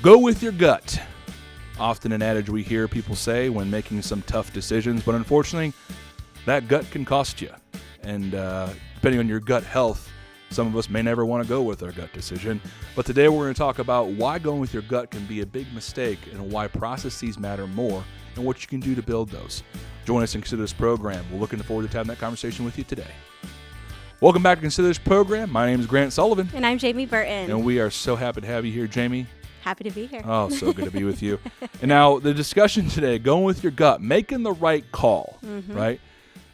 Go with your gut. Often an adage we hear people say when making some tough decisions, but unfortunately, that gut can cost you. And depending on your gut health, some of us may never want to go with our gut decision. But today we're going to talk about why going with your gut can be a big mistake and why processes matter more and what you can do to build those. Join us and Consider This program. We're looking forward to having that conversation with you today. Welcome back to Consider This program. My name is Grant Soliven. And I'm Jamie Burton. And we are so happy to have you here, Jamie. Happy to be here. Oh, so good to be with you. And now the discussion today, going with your gut, making the right call, right?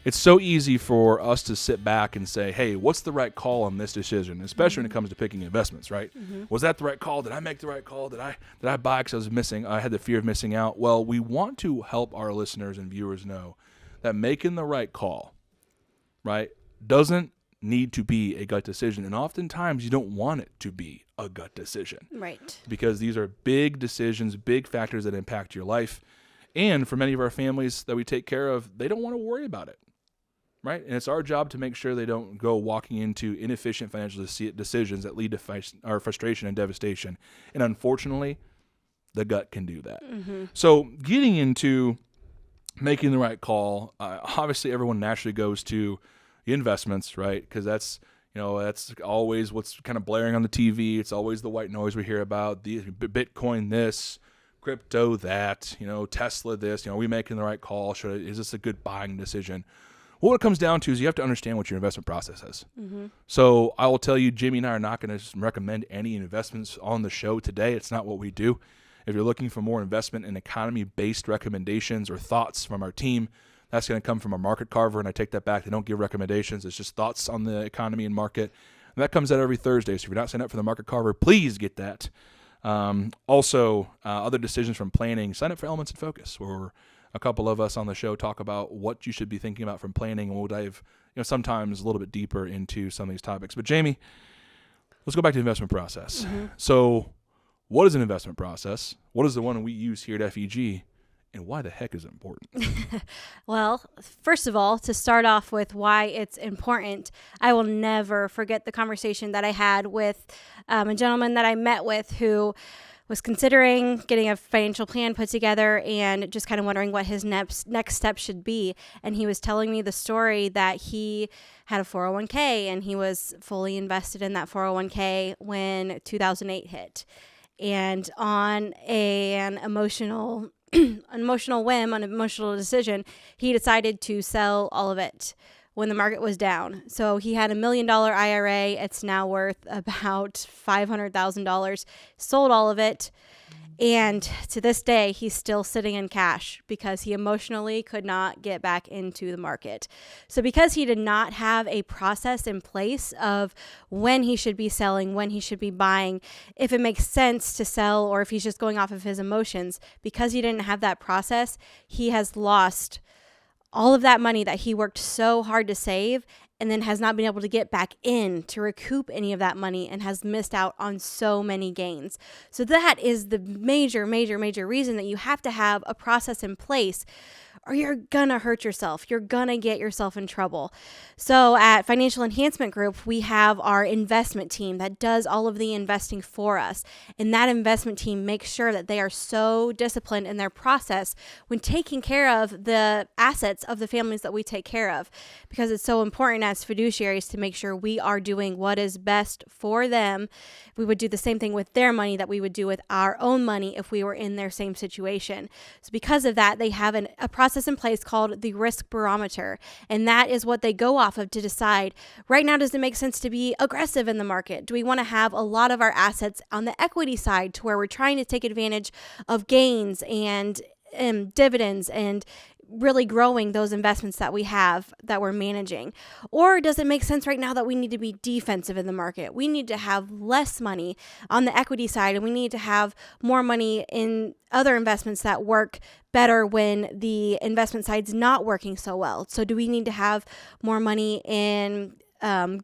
It's so easy for us to sit back and say, hey, what's the right call on this decision, especially when it comes to picking investments, right? Was that the right call? Did I make the right call? Did I buy because I had the fear of missing out? Well, we want to help our listeners and viewers know that making the right call, right, doesn't need to be a gut decision. And oftentimes you don't want it to be a gut decision. Right. Because these are big decisions, big factors that impact your life. And for many of our families that we take care of, they don't want to worry about it. Right? And it's our job to make sure they don't go walking into inefficient financial decisions that lead to frustration and devastation. And unfortunately, the gut can do that. So getting into making the right call, obviously everyone naturally goes to investments, right? Because that's always what's kind of blaring on the TV. It's always the white noise we hear about, the Bitcoin this, crypto that, Tesla this. Are we making the right call? Is this a good buying decision? Well, what it comes down to is you have to understand what your investment process is. So I will tell you, Jamie and I are not going to recommend any investments on the show today. It's not what we do. If you're looking for more investment and economy-based recommendations or thoughts from our team, that's going to come from a market carver, and I take that back. They don't give recommendations. It's just thoughts on the economy and market. And that comes out every Thursday. So if you're not signed up for the market carver, please get that. Also, other decisions from planning, sign up for Elements and Focus, where a couple of us on the show talk about what you should be thinking about from planning, and we'll dive sometimes a little bit deeper into some of these topics. But Jamie, let's go back to the investment process. So what is an investment process? What is the one we use here at FEG? And why the heck is it important? Well, first of all, to start off with why it's important, I will never forget the conversation that I had with a gentleman that I met with who was considering getting a financial plan put together and just kind of wondering what his next step should be. And he was telling me the story that he had a 401k and he was fully invested in that 401k when 2008 hit. And on an emotional whim, an emotional decision, he decided to sell all of it when the market was down. So he had $1 million IRA. It's now worth about $500,000. Sold all of it. And to this day, he's still sitting in cash because he emotionally could not get back into the market. So because he did not have a process in place of when he should be selling, when he should be buying, if it makes sense to sell, or if he's just going off of his emotions, because he didn't have that process, he has lost all of that money that he worked so hard to save and then has not been able to get back in to recoup any of that money and has missed out on so many gains. So that is the major reason that you have to have a process in place, or you're gonna hurt yourself. You're gonna get yourself in trouble. So at Financial Enhancement Group, we have our investment team that does all of the investing for us. And that investment team makes sure that they are so disciplined in their process when taking care of the assets of the families that we take care of, because it's so important as fiduciaries to make sure we are doing what is best for them. We would do the same thing with their money that we would do with our own money if we were in their same situation. So because of that, they have a process in place called the risk barometer. And that is what they go off of to decide, right now, does it make sense to be aggressive in the market? Do we want to have a lot of our assets on the equity side to where we're trying to take advantage of gains and dividends and really growing those investments that we have that we're managing? Or does it make sense right now that we need to be defensive in the market? We need to have less money on the equity side and we need to have more money in other investments that work better when the investment side's not working so well. So do we need to have more money in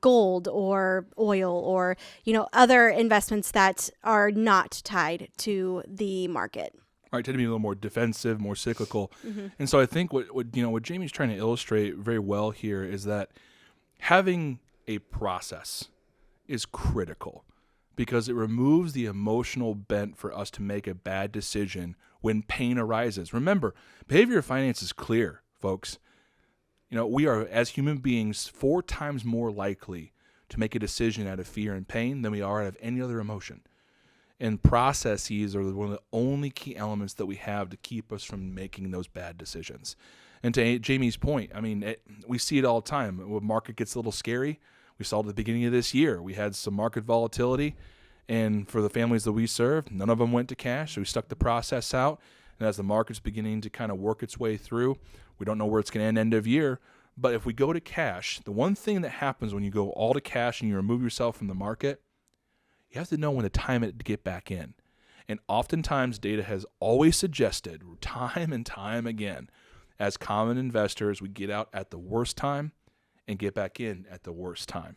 gold or oil or, other investments that are not tied to the market? Right, tend to be a little more defensive, more cyclical. And so I think what Jamie's trying to illustrate very well here is that having a process is critical. because it removes the emotional bent for us to make a bad decision when pain arises. Remember, behavioral finance is clear, folks. We are, as human beings, 4 times more likely to make a decision out of fear and pain than we are out of any other emotion. And processes are one of the only key elements that we have to keep us from making those bad decisions. And to Jamie's point, we see it all the time. When the market gets a little scary, we saw it at the beginning of this year. We had some market volatility, and for the families that we serve, none of them went to cash, so we stuck the process out. And as the market's beginning to kind of work its way through, we don't know where it's going to end of year, but if we go to cash, the one thing that happens when you go all to cash and you remove yourself from the market, you have to know when to time it to get back in. And oftentimes, data has always suggested, time and time again, as common investors, we get out at the worst time and get back in at the worst time.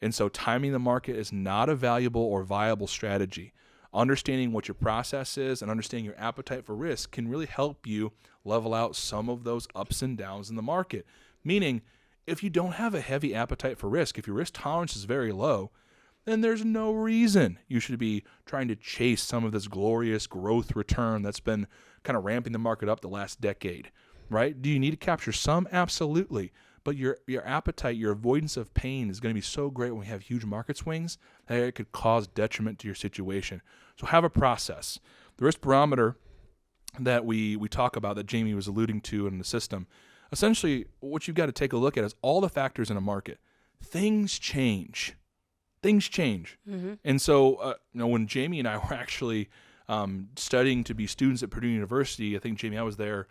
And so timing the market is not a valuable or viable strategy. Understanding what your process is and understanding your appetite for risk can really help you level out some of those ups and downs in the market. Meaning, if you don't have a heavy appetite for risk, if your risk tolerance is very low, then there's no reason you should be trying to chase some of this glorious growth return that's been kind of ramping the market up the last decade, right? Do you need to capture some? Absolutely. But your appetite, your avoidance of pain is going to be so great when we have huge market swings that it could cause detriment to your situation. So have a process. The risk barometer that we talk about that Jamie was alluding to in the system, essentially what you've got to take a look at is all the factors in a market. Things change. Mm-hmm. And so when Jamie and I were actually studying to be students at Purdue University, I think, Jamie, I was there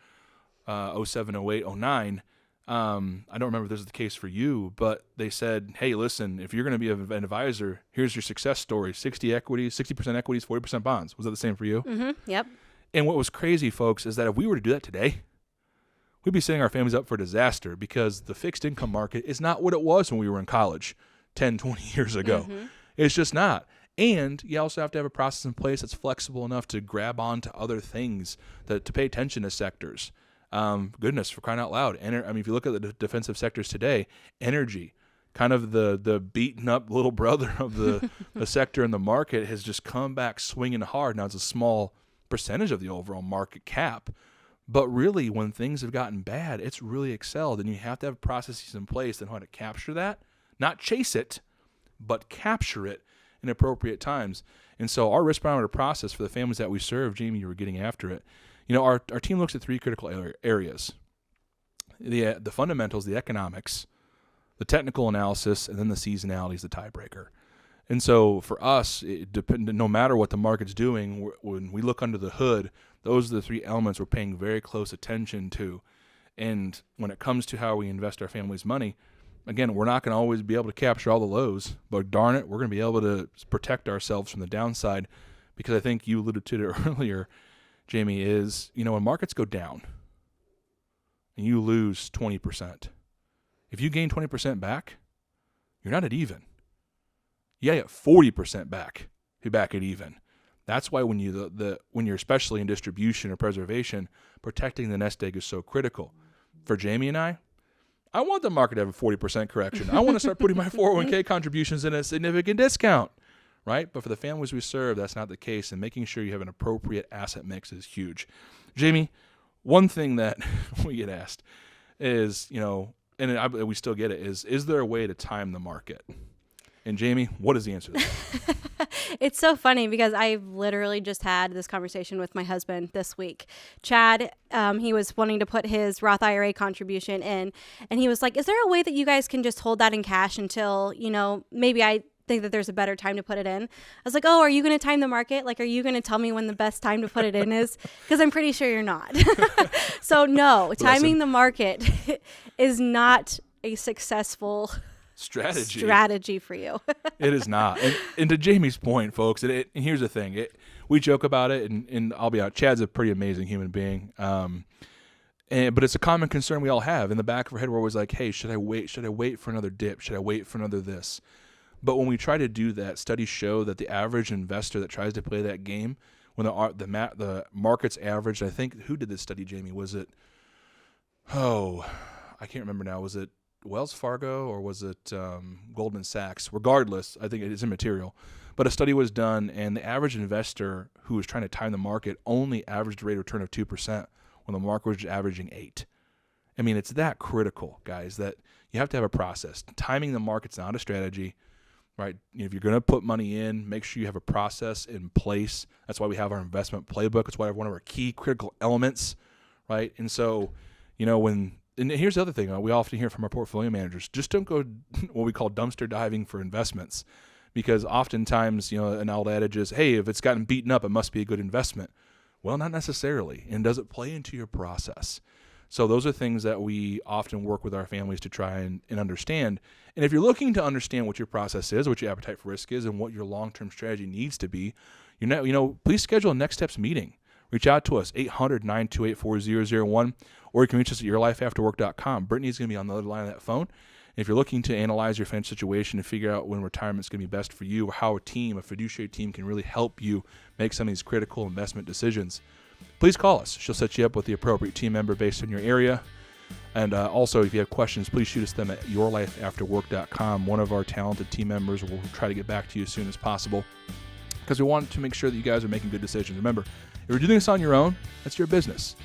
07, 08, 09. I don't remember if this is the case for you, but they said, hey, listen, if you're going to be an advisor, here's your success story: 60% equities, 40% bonds. Was that the same for you? Mm-hmm. Yep. And what was crazy, folks, is that if we were to do that today, we'd be setting our families up for disaster, because the fixed income market is not what it was when we were in college 10, 20 years ago. Mm-hmm. It's just not. And you also have to have a process in place that's flexible enough to grab on to other things, to pay attention to sectors. Goodness, for crying out loud. If you look at the defensive sectors today, energy, kind of the beaten up little brother of the sector in the market, has just come back swinging hard. Now it's a small percentage of the overall market cap, but really when things have gotten bad, it's really excelled. And you have to have processes in place that know how to capture that, not chase it, but capture it in appropriate times. And so our risk barometer process for the families that we serve, Jamie, you were getting after it. Our team looks at 3 critical areas: the fundamentals, the economics, the technical analysis, and then the seasonality is the tiebreaker. And so for us, no matter what the market's doing, when we look under the hood, those are the 3 elements we're paying very close attention to. And when it comes to how we invest our family's money, again, we're not going to always be able to capture all the lows, but darn it, we're going to be able to protect ourselves from the downside, because I think you alluded to it earlier, Jamie, is, when markets go down and you lose 20%, if you gain 20% back, you're not at even. You get 40% back, you're back at even. That's why when you're especially in distribution or preservation, protecting the nest egg is so critical. For Jamie and I want the market to have a 40% correction. I want to start putting my 401k contributions in a significant discount. Right? But for the families we serve, that's not the case, and making sure you have an appropriate asset mix is huge. Jamie, one thing that we get asked is, we still get it, is there a way to time the market? And Jamie, what is the answer to that? It's so funny because I've literally just had this conversation with my husband this week. Chad, he was wanting to put his Roth IRA contribution in, and he was like, is there a way that you guys can just hold that in cash until, maybe I think that there's a better time to put it in? I was like, oh, are you going to time the market? Like, are you going to tell me when the best time to put it in is? Because I'm pretty sure you're not. So timing the market is not a successful strategy for you. It is not. And to Jamie's point, folks, and here's the thing. We joke about it, and I'll be out. Chad's a pretty amazing human being. But it's a common concern we all have. In the back of our head, we're always like, hey, should I wait? Should I wait for another dip? Should I wait for another this? But when we try to do that, studies show that the average investor that tries to play that game, when the market's average, I think, who did this study, Jamie? Was it, I can't remember now. Was it Wells Fargo or was it Goldman Sachs? Regardless, I think it is immaterial. But a study was done, and the average investor who was trying to time the market only averaged a rate of return of 2% when the market was averaging 8%. I mean, it's that critical, guys, that you have to have a process. Timing the market's not a strategy, right? If you're going to put money in, make sure you have a process in place. That's why we have our investment playbook. It's why one of our key critical elements, right? And so, and here's the other thing we often hear from our portfolio managers: just don't go what we call dumpster diving for investments, because oftentimes, an old adage is, hey, if it's gotten beaten up, it must be a good investment. Well, not necessarily. And does it play into your process? So those are things that we often work with our families to try and understand. And if you're looking to understand what your process is, what your appetite for risk is, and what your long-term strategy needs to be, please schedule a Next Steps meeting. Reach out to us, 800-928-4001, or you can reach us at yourlifeafterwork.com. Brittany's going to be on the other line of that phone. And if you're looking to analyze your financial situation and figure out when retirement's going to be best for you, or how a fiduciary team can really help you make some of these critical investment decisions, please call us. She'll set you up with the appropriate team member based on your area. And also, if you have questions, please shoot us them at yourlifeafterwork.com. One of our talented team members will try to get back to you as soon as possible, because we want to make sure that you guys are making good decisions. Remember, if you're doing this on your own, that's your business.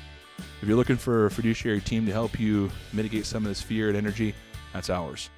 If you're looking for a fiduciary team to help you mitigate some of this fear and energy, that's ours.